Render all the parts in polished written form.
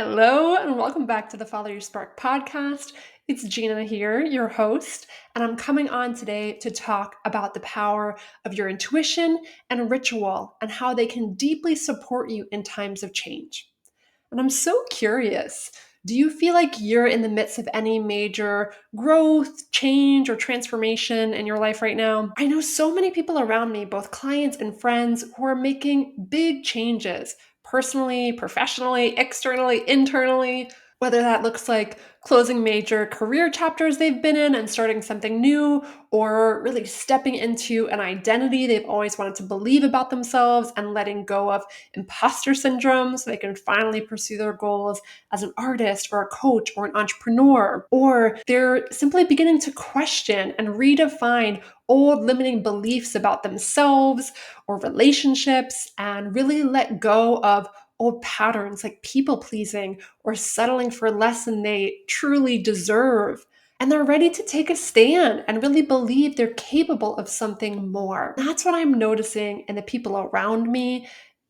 Hello, and welcome back to the Follow Your Spark podcast. It's Gina here, your host, and I'm coming on today to talk about the power of your intuition and ritual and how they can deeply support you in times of change. And I'm so curious, do you feel like you're in the midst of any major growth, change, or transformation in your life right now? I know so many people around me, both clients and friends, who are making big changes personally, professionally, externally, internally, whether that looks like closing major career chapters they've been in and starting something new, or really stepping into an identity they've always wanted to believe about themselves and letting go of imposter syndrome so they can finally pursue their goals as an artist or a coach or an entrepreneur. Or they're simply beginning to question and redefine old limiting beliefs about themselves or relationships and really let go of old patterns like people pleasing or settling for less than they truly deserve. And they're ready to take a stand and really believe they're capable of something more. That's what I'm noticing in the people around me,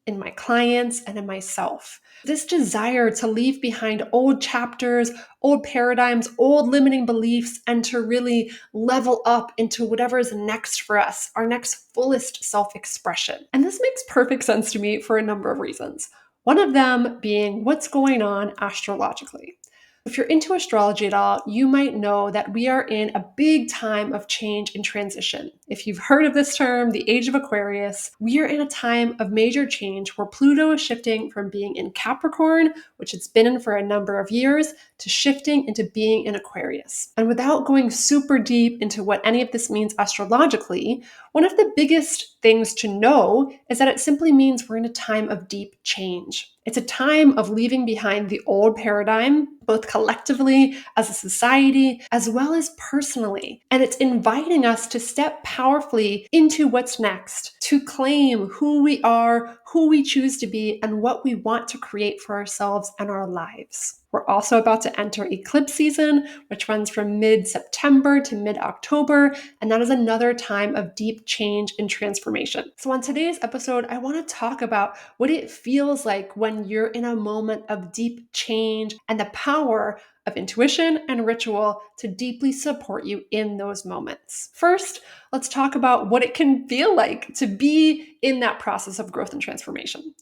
in my clients, and in myself. This desire to leave behind old chapters, old paradigms, old limiting beliefs, and to really level up into whatever is next for us, our next fullest self-expression. And this makes perfect sense to me for a number of reasons. One of them being what's going on astrologically. If you're into astrology at all, you might know that we are in a big time of change and transition. If you've heard of this term, the age of Aquarius, we are in a time of major change where Pluto is shifting from being in Capricorn, which it's been in for a number of years, to shifting into being in Aquarius. And without going super deep into what any of this means astrologically, one of the biggest things to know is that it simply means we're in a time of deep change. It's a time of leaving behind the old paradigm, both collectively as a society, as well as personally. And it's inviting us to step powerfully into what's next, to claim who we are, who we choose to be, and what we want to create for ourselves and our lives. We're also about to enter eclipse season, which runs from mid-September to mid-October, and that is another time of deep change and transformation. So on today's episode, I want to talk about what it feels like when you're in a moment of deep change and the power of intuition and ritual to deeply support you in those moments. First, let's talk about what it can feel like to be in that process of growth and transformation.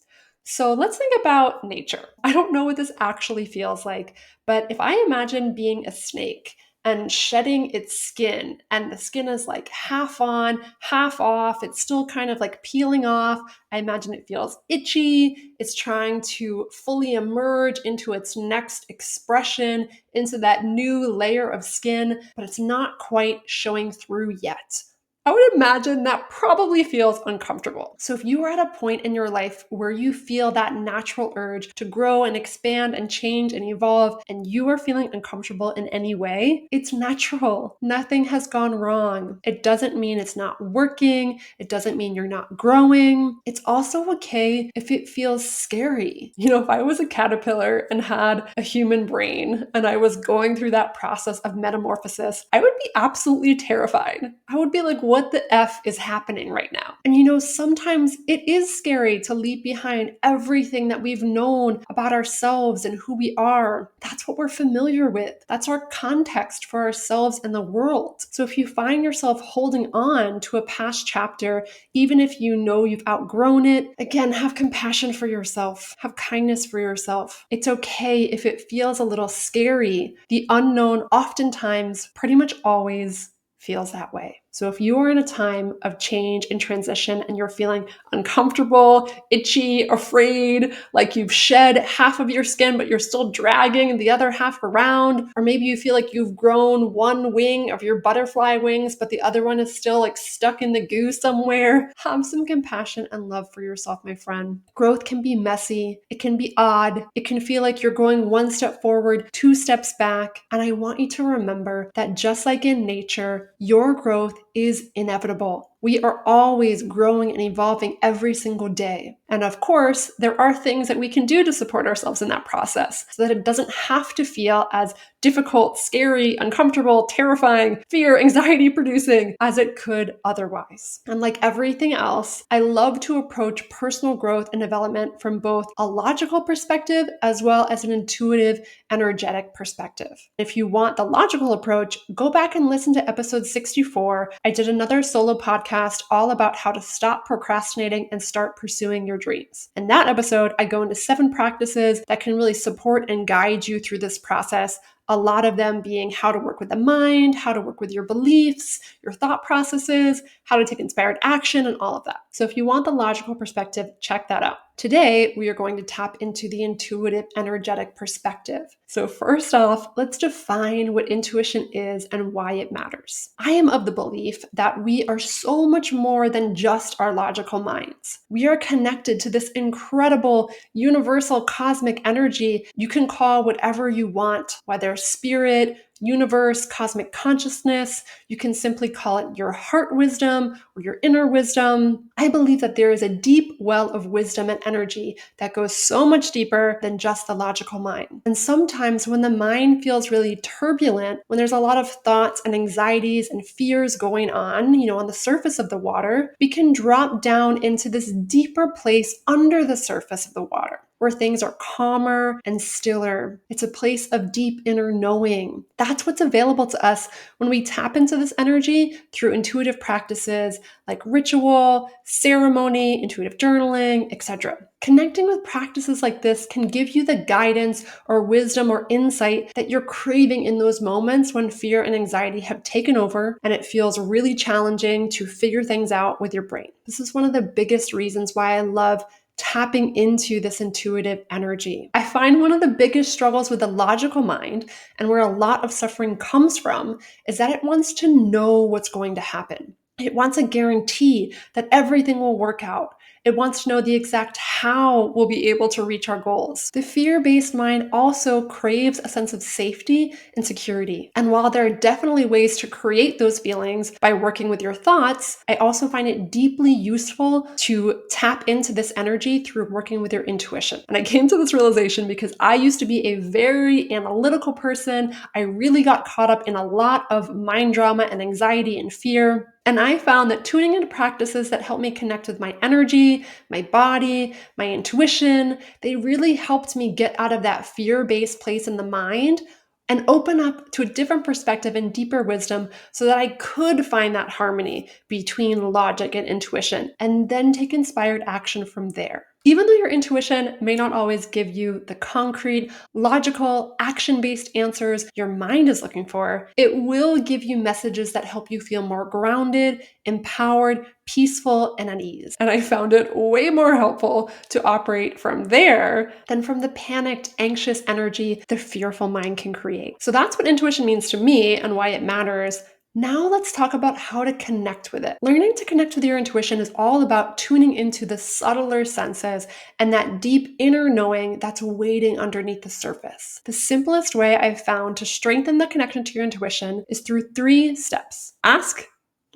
So let's think about nature. I don't know what this actually feels like, but if I imagine being a snake and shedding its skin, and the skin is like half on, half off, it's still kind of like peeling off. I imagine it feels itchy. It's trying to fully emerge into its next expression, into that new layer of skin, but it's not quite showing through yet. I would imagine that probably feels uncomfortable. So if you are at a point in your life where you feel that natural urge to grow and expand and change and evolve, and you are feeling uncomfortable in any way, it's natural. Nothing has gone wrong. It doesn't mean it's not working. It doesn't mean you're not growing. It's also okay if it feels scary. If I was a caterpillar and had a human brain and I was going through that process of metamorphosis, I would be absolutely terrified. I would be like, what the F is happening right now? And sometimes it is scary to leave behind everything that we've known about ourselves and who we are. That's what we're familiar with. That's our context for ourselves and the world. So if you find yourself holding on to a past chapter, even if you know you've outgrown it, again, have compassion for yourself. Have kindness for yourself. It's okay if it feels a little scary. The unknown oftentimes, pretty much always, feels that way. So if you are in a time of change and transition and you're feeling uncomfortable, itchy, afraid, like you've shed half of your skin, but you're still dragging the other half around, or maybe you feel like you've grown one wing of your butterfly wings, but the other one is still like stuck in the goo somewhere, have some compassion and love for yourself, my friend. Growth can be messy. It can be odd. It can feel like you're going one step forward, two steps back. And I want you to remember that just like in nature, your growth is inevitable. We are always growing and evolving every single day. And of course, there are things that we can do to support ourselves in that process so that it doesn't have to feel as difficult, scary, uncomfortable, terrifying, fear, anxiety producing as it could otherwise. And like everything else, I love to approach personal growth and development from both a logical perspective as well as an intuitive, energetic perspective. If you want the logical approach, go back and listen to episode 64. I did another solo podcast all about how to stop procrastinating and start pursuing your dreams. In that episode, I go into 7 practices that can really support and guide you through this process. A lot of them being how to work with the mind, how to work with your beliefs, your thought processes, how to take inspired action, and all of that. So if you want the logical perspective, check that out. Today, we are going to tap into the intuitive, energetic perspective. So first off, let's define what intuition is and why it matters. I am of the belief that we are so much more than just our logical minds. We are connected to this incredible, universal, cosmic energy. You can call whatever you want, whether spirit, universe, cosmic consciousness. You can simply call it your heart wisdom or your inner wisdom. I believe that there is a deep well of wisdom and energy that goes so much deeper than just the logical mind. And sometimes when the mind feels really turbulent, when there's a lot of thoughts and anxieties and fears going on, on the surface of the water, we can drop down into this deeper place under the surface of the water, where things are calmer and stiller. It's a place of deep inner knowing. That's what's available to us when we tap into this energy through intuitive practices like ritual, ceremony, intuitive journaling, etc. Connecting with practices like this can give you the guidance or wisdom or insight that you're craving in those moments when fear and anxiety have taken over and it feels really challenging to figure things out with your brain. This is one of the biggest reasons why I love tapping into this intuitive energy. I find one of the biggest struggles with the logical mind and where a lot of suffering comes from is that it wants to know what's going to happen. It wants a guarantee that everything will work out. It wants to know the exact how we'll be able to reach our goals. The fear-based mind also craves a sense of safety and security. And while there are definitely ways to create those feelings by working with your thoughts, I also find it deeply useful to tap into this energy through working with your intuition. And I came to this realization because I used to be a very analytical person. I really got caught up in a lot of mind drama and anxiety and fear. And I found that tuning into practices that help me connect with my energy, my body, my intuition, they really helped me get out of that fear-based place in the mind and open up to a different perspective and deeper wisdom so that I could find that harmony between logic and intuition and then take inspired action from there. Even though your intuition may not always give you the concrete, logical, action-based answers your mind is looking for, it will give you messages that help you feel more grounded, empowered, peaceful, and at ease. And I found it way more helpful to operate from there than from the panicked, anxious energy the fearful mind can create. So that's what intuition means to me and why it matters. Now let's talk about how to connect with it. Learning to connect with your intuition is all about tuning into the subtler senses and that deep inner knowing that's waiting underneath the surface. The simplest way I've found to strengthen the connection to your intuition is through 3 steps. Ask,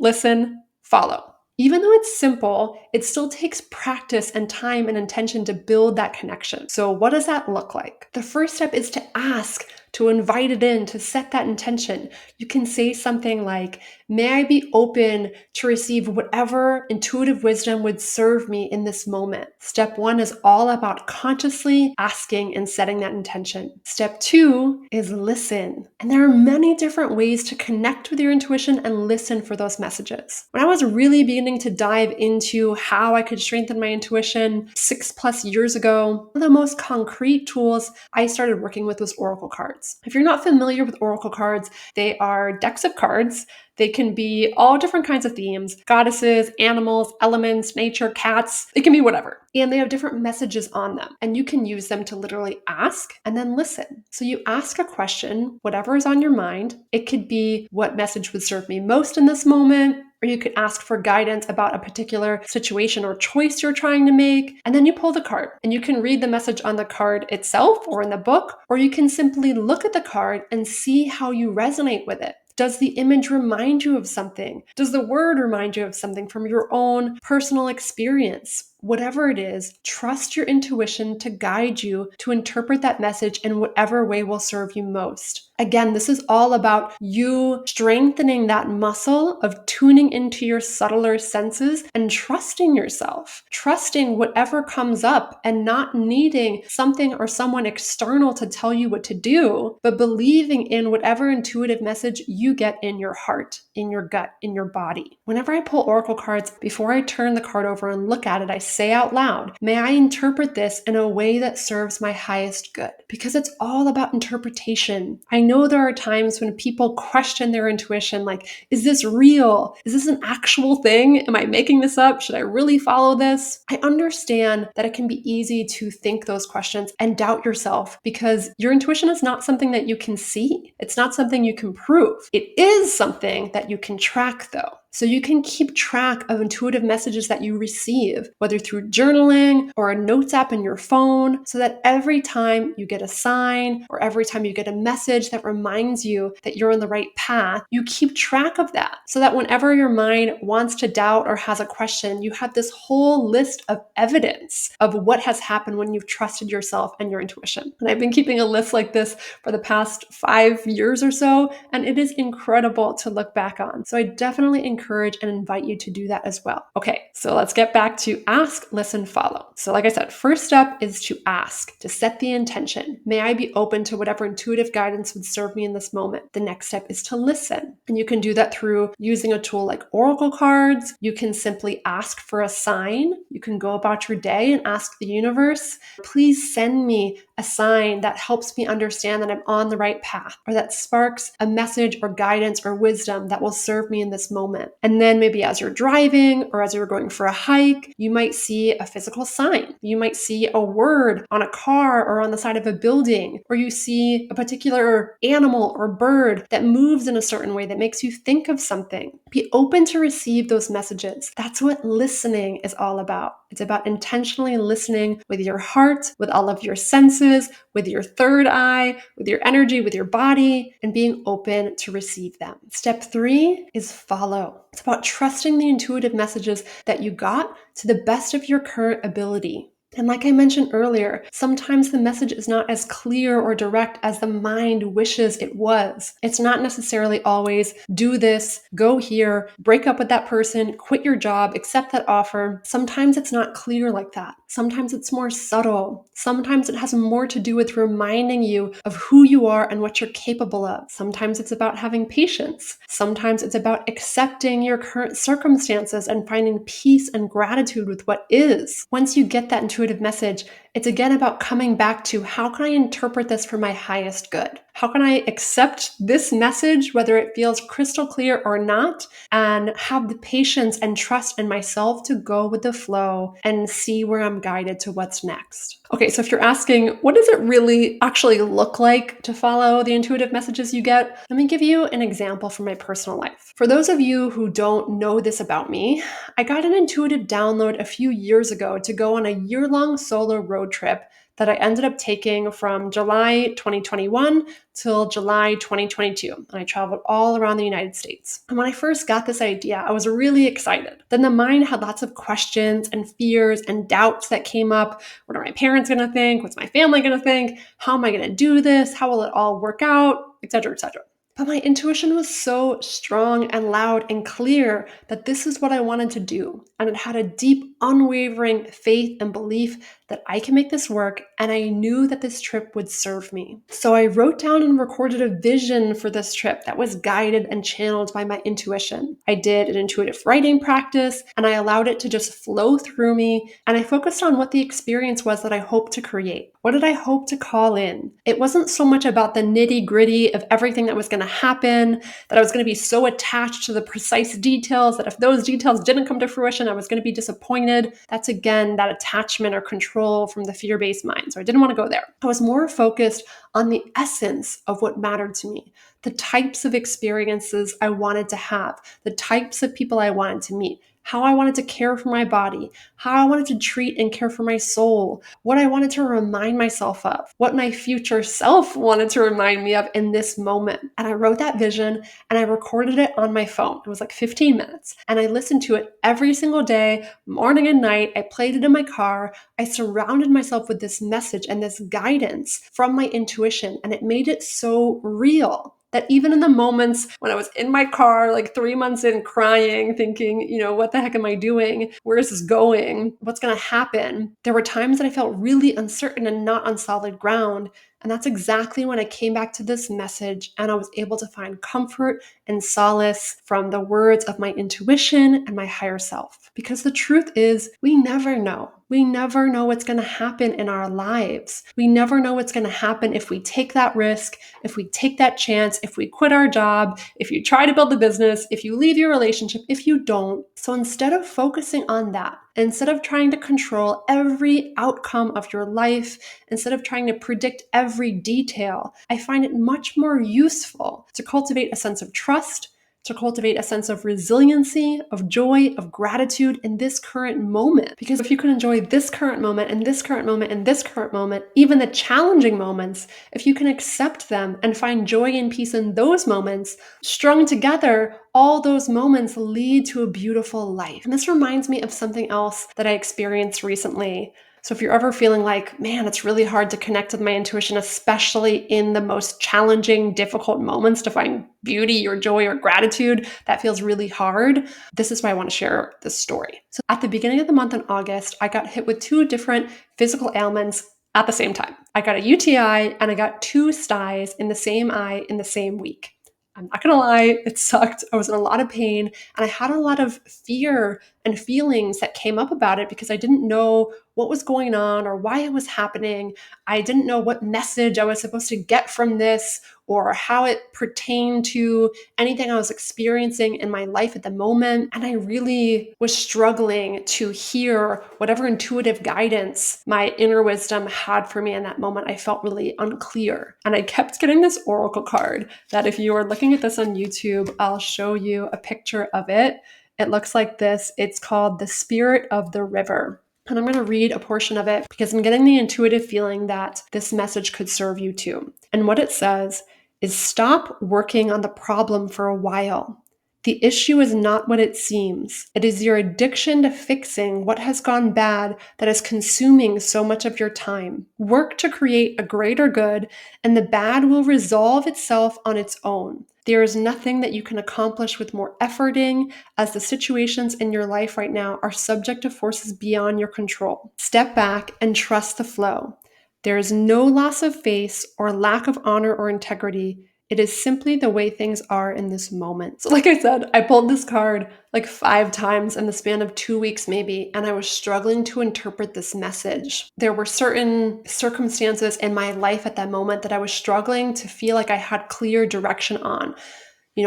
listen, follow. Even though it's simple, it still takes practice and time and intention to build that connection. So what does that look like? The first step is to ask, to invite it in, to set that intention. You can say something like, may I be open to receive whatever intuitive wisdom would serve me in this moment. Step 1 is all about consciously asking and setting that intention. Step 2 is listen. And there are many different ways to connect with your intuition and listen for those messages. When I was really beginning to dive into how I could strengthen my intuition 6+ years ago, one of the most concrete tools I started working with was oracle cards. If you're not familiar with oracle cards, they are decks of cards. They can be all different kinds of themes, goddesses, animals, elements, nature, cats, it can be whatever. And they have different messages on them. And you can use them to literally ask and then listen. So you ask a question, whatever is on your mind. It could be, what message would serve me most in this moment? Or you could ask for guidance about a particular situation or choice you're trying to make. And then you pull the card and you can read the message on the card itself or in the book, or you can simply look at the card and see how you resonate with it. Does the image remind you of something? Does the word remind you of something from your own personal experience? Whatever it is, trust your intuition to guide you to interpret that message in whatever way will serve you most. Again, this is all about you strengthening that muscle of tuning into your subtler senses and trusting yourself, trusting whatever comes up and not needing something or someone external to tell you what to do, but believing in whatever intuitive message you get in your heart, in your gut, in your body. Whenever I pull oracle cards, before I turn the card over and look at it, I say out loud, may I interpret this in a way that serves my highest good? Because it's all about interpretation. I know there are times when people question their intuition, like, is this real? Is this an actual thing? Am I making this up? Should I really follow this? I understand that it can be easy to think those questions and doubt yourself because your intuition is not something that you can see. It's not something you can prove. It is something that you can track though. So you can keep track of intuitive messages that you receive, whether through journaling or a notes app in your phone, so that every time you get a sign or every time you get a message that reminds you that you're on the right path, you keep track of that so that whenever your mind wants to doubt or has a question, you have this whole list of evidence of what has happened when you've trusted yourself and your intuition. And I've been keeping a list like this for the past 5 years or so, and it is incredible to look back on. So I definitely encourage and invite you to do that as well. Okay, so let's get back to ask, listen, follow. So like I said, first step is to ask, to set the intention. May I be open to whatever intuitive guidance would serve me in this moment? The next step is to listen. And you can do that through using a tool like oracle cards. You can simply ask for a sign. You can go about your day and ask the universe, please send me a sign that helps me understand that I'm on the right path, or that sparks a message or guidance or wisdom that will serve me in this moment. And then maybe as you're driving or as you're going for a hike, you might see a physical sign. You might see a word on a car or on the side of a building, or you see a particular animal or bird that moves in a certain way that makes you think of something. Be open to receive those messages. That's what listening is all about. It's about intentionally listening with your heart, with all of your senses, with your third eye, with your energy, with your body, and being open to receive them. Step 3 is follow. It's about trusting the intuitive messages that you got to the best of your current ability. And like I mentioned earlier, sometimes the message is not as clear or direct as the mind wishes it was. It's not necessarily always do this, go here, break up with that person, quit your job, accept that offer. Sometimes it's not clear like that. Sometimes it's more subtle. Sometimes it has more to do with reminding you of who you are and what you're capable of. Sometimes it's about having patience. Sometimes it's about accepting your current circumstances and finding peace and gratitude with what is. Once you get that intuitive message, it's again about coming back to how can I interpret this for my highest good? How can I accept this message, whether it feels crystal clear or not, and have the patience and trust in myself to go with the flow and see where I'm guided to what's next. Okay, so if you're asking, what does it really actually look like to follow the intuitive messages you get? Let me give you an example from my personal life. For those of you who don't know this about me, I got an intuitive download a few years ago to go on a year-long solo road trip that I ended up taking from July 2021 till July 2022. And I traveled all around the United States. And when I first got this idea, I was really excited. Then the mind had lots of questions and fears and doubts that came up. What are my parents going to think? What's my family going to think? How am I going to do this? How will it all work out? Etc., etc. But my intuition was so strong and loud and clear that this is what I wanted to do. And it had a deep, unwavering faith and belief that I can make this work, and I knew that this trip would serve me. So I wrote down and recorded a vision for this trip that was guided and channeled by my intuition. I did an intuitive writing practice, and I allowed it to just flow through me, and I focused on what the experience was that I hoped to create. What did I hope to call in? It wasn't so much about the nitty-gritty of everything that was going to happen, that I was going to be so attached to the precise details that if those details didn't come to fruition, I was going to be disappointed. That's again, that attachment or control from the fear-based mind. So I didn't want to go there. I was more focused on the essence of what mattered to me, the types of experiences I wanted to have, the types of people I wanted to meet, how I wanted to care for my body, how I wanted to treat and care for my soul, what I wanted to remind myself of, what my future self wanted to remind me of in this moment. And I wrote that vision and I recorded it on my phone. It was like 15 minutes. And I listened to it every single day, morning and night. I played it in my car. I surrounded myself with this message and this guidance from my intuition, and it made it so real that even in the moments when I was in my car, like 3 months in, crying, thinking, what the heck am I doing? Where is this going? What's going to happen? There were times that I felt really uncertain and not on solid ground. And that's exactly when I came back to this message and I was able to find comfort and solace from the words of my intuition and my higher self. Because the truth is, we never know. We never know what's going to happen in our lives. We never know what's going to happen if we take that risk, if we take that chance, if we quit our job, if you try to build a business, if you leave your relationship, if you don't. So instead of focusing on that, instead of trying to control every outcome of your life, instead of trying to predict every detail, I find it much more useful to cultivate a sense of trust, to cultivate a sense of resiliency, of joy, of gratitude in this current moment. Because if you can enjoy this current moment and this current moment and this current moment, even the challenging moments, if you can accept them and find joy and peace in those moments, strung together, all those moments lead to a beautiful life. And this reminds me of something else that I experienced recently. So if you're ever feeling like, man, it's really hard to connect with my intuition, especially in the most challenging, difficult moments to find beauty or joy or gratitude, that feels really hard. This is why I want to share this story. So at the beginning of the month in August, I got hit with 2 different physical ailments at the same time. I got a UTI and I got 2 styes in the same eye in the same week. I'm not gonna lie, it sucked. I was in a lot of pain and I had a lot of fear and feelings that came up about it because I didn't know what was going on or why it was happening. I didn't know what message I was supposed to get from this or how it pertained to anything I was experiencing in my life at the moment. And I really was struggling to hear whatever intuitive guidance my inner wisdom had for me in that moment. I felt really unclear. And I kept getting this oracle card that if you are looking at this on YouTube, I'll show you a picture of it. It looks like this. It's called the Spirit of the River. And I'm going to read a portion of it because I'm getting the intuitive feeling that this message could serve you too. And what it says is, stop working on the problem for a while. The issue is not what it seems. It is your addiction to fixing what has gone bad that is consuming so much of your time. Work to create a greater good, and the bad will resolve itself on its own. There is nothing that you can accomplish with more efforting, as the situations in your life right now are subject to forces beyond your control. Step back and trust the flow. There is no loss of face or lack of honor or integrity. It is simply the way things are in this moment. So like I said, I pulled this card like 5 times in the span of 2 weeks maybe, and I was struggling to interpret this message. There were certain circumstances in my life at that moment that I was struggling to feel like I had clear direction on.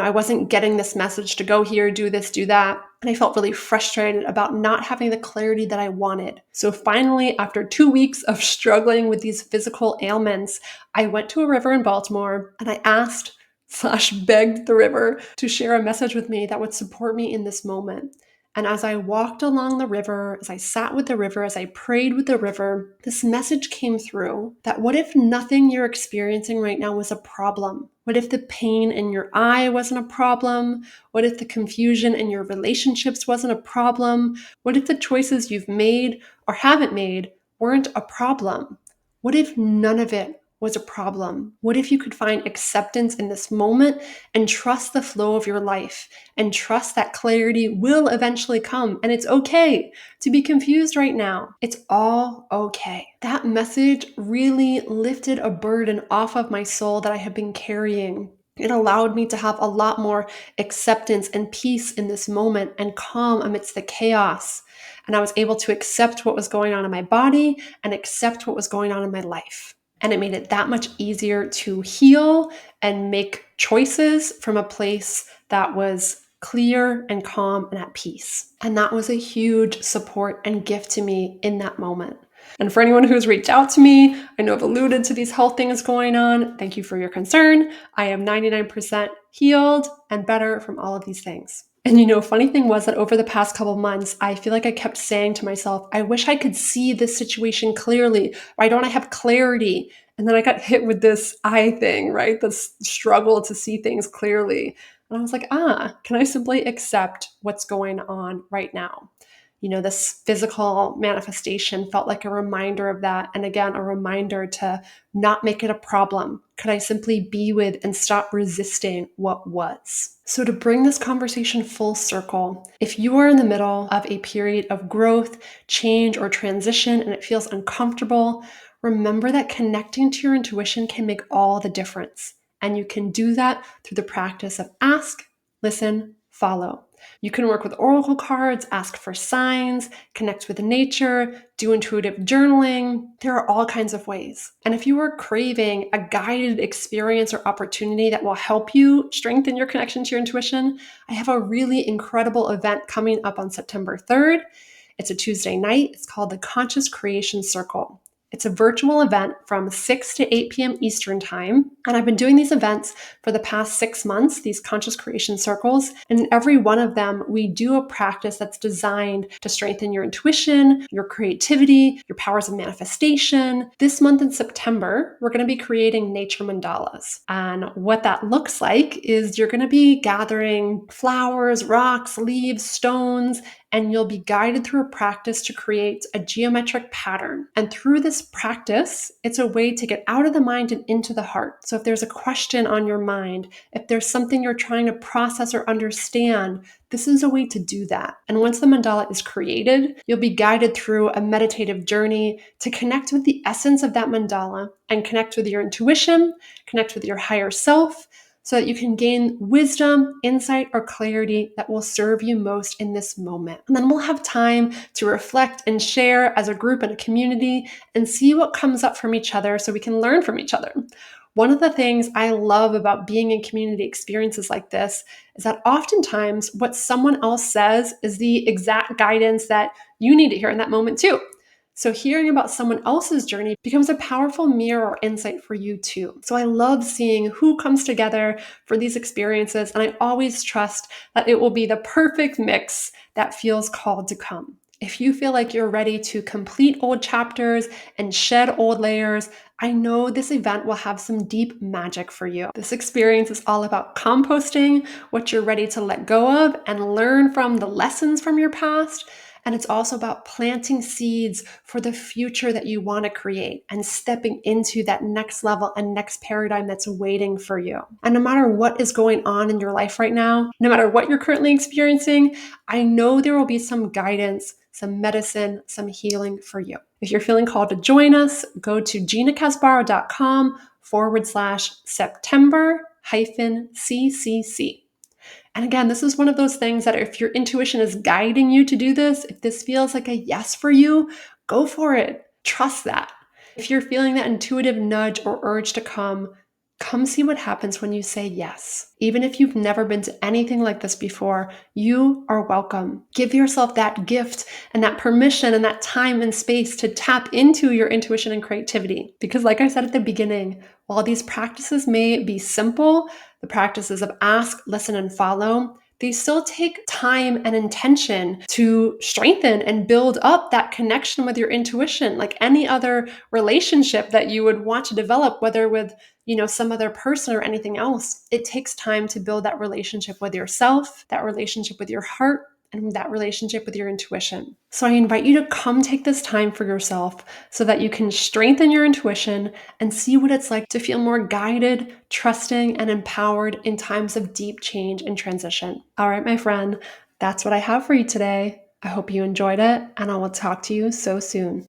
I wasn't getting this message to go here, do this, do that. And I felt really frustrated about not having the clarity that I wanted. So finally, after 2 weeks of struggling with these physical ailments, I went to a river in Baltimore and I asked / begged the river to share a message with me that would support me in this moment. And as I walked along the river, as I sat with the river, as I prayed with the river, this message came through that what if nothing you're experiencing right now was a problem? What if the pain in your eye wasn't a problem? What if the confusion in your relationships wasn't a problem? What if the choices you've made or haven't made weren't a problem? What if none of it was a problem? What if you could find acceptance in this moment and trust the flow of your life and trust that clarity will eventually come? And it's okay to be confused right now. It's all okay. That message really lifted a burden off of my soul that I have been carrying. It allowed me to have a lot more acceptance and peace in this moment and calm amidst the chaos. And I was able to accept what was going on in my body and accept what was going on in my life. And it made it that much easier to heal and make choices from a place that was clear and calm and at peace. And that was a huge support and gift to me in that moment. And for anyone who's reached out to me, I know I've alluded to these health things going on. Thank you for your concern. I am 99% healed and better from all of these things. And funny thing was that over the past couple months, I feel like I kept saying to myself, I wish I could see this situation clearly. Why don't I have clarity? And then I got hit with this I thing, right? This struggle to see things clearly. And I was like, can I simply accept what's going on right now? This physical manifestation felt like a reminder of that. And again, a reminder to not make it a problem. Could I simply be with and stop resisting what was? So, to bring this conversation full circle, if you are in the middle of a period of growth, change, or transition and it feels uncomfortable, remember that connecting to your intuition can make all the difference. And you can do that through the practice of ask, listen, follow. You can work with oracle cards, ask for signs, connect with nature, do intuitive journaling. There are all kinds of ways. And if you are craving a guided experience or opportunity that will help you strengthen your connection to your intuition, I have a really incredible event coming up on September 3rd. It's a Tuesday night. It's called the Conscious Creation Circle. It's a virtual event from 6 to 8 p.m. Eastern Time. And I've been doing these events for the past 6 months, these conscious creation circles. And in every one of them, we do a practice that's designed to strengthen your intuition, your creativity, your powers of manifestation. This month in September, we're going to be creating nature mandalas. And what that looks like is you're going to be gathering flowers, rocks, leaves, stones, and you'll be guided through a practice to create a geometric pattern. And through this practice, it's a way to get out of the mind and into the heart. So if there's a question on your mind, if there's something you're trying to process or understand, this is a way to do that. And once the mandala is created, you'll be guided through a meditative journey to connect with the essence of that mandala and connect with your intuition, connect with your higher self, so that you can gain wisdom, insight, or clarity that will serve you most in this moment. And then we'll have time to reflect and share as a group and a community and see what comes up from each other so we can learn from each other. One of the things I love about being in community experiences like this is that oftentimes what someone else says is the exact guidance that you need to hear in that moment too. So hearing about someone else's journey becomes a powerful mirror or insight for you too. So I love seeing who comes together for these experiences, and I always trust that it will be the perfect mix that feels called to come. If you feel like you're ready to complete old chapters and shed old layers, I know this event will have some deep magic for you. This experience is all about composting what you're ready to let go of and learn from the lessons from your past. And it's also about planting seeds for the future that you want to create and stepping into that next level and next paradigm that's waiting for you. And no matter what is going on in your life right now, no matter what you're currently experiencing, I know there will be some guidance, some medicine, some healing for you. If you're feeling called to join us, go to ginacasbarro.com/September-CCC. And again, this is one of those things that if your intuition is guiding you to do this, if this feels like a yes for you, go for it. Trust that. If you're feeling that intuitive nudge or urge to come see what happens when you say yes. Even if you've never been to anything like this before, you are welcome. Give yourself that gift and that permission and that time and space to tap into your intuition and creativity. Because like I said at the beginning, while these practices may be simple, the practices of ask, listen, and follow, they still take time and intention to strengthen and build up that connection with your intuition, like any other relationship that you would want to develop, whether with some other person or anything else. It takes time to build that relationship with yourself, that relationship with your heart, and that relationship with your intuition. So I invite you to come take this time for yourself so that you can strengthen your intuition and see what it's like to feel more guided, trusting, and empowered in times of deep change and transition. All right, my friend, that's what I have for you today. I hope you enjoyed it, and I will talk to you so soon.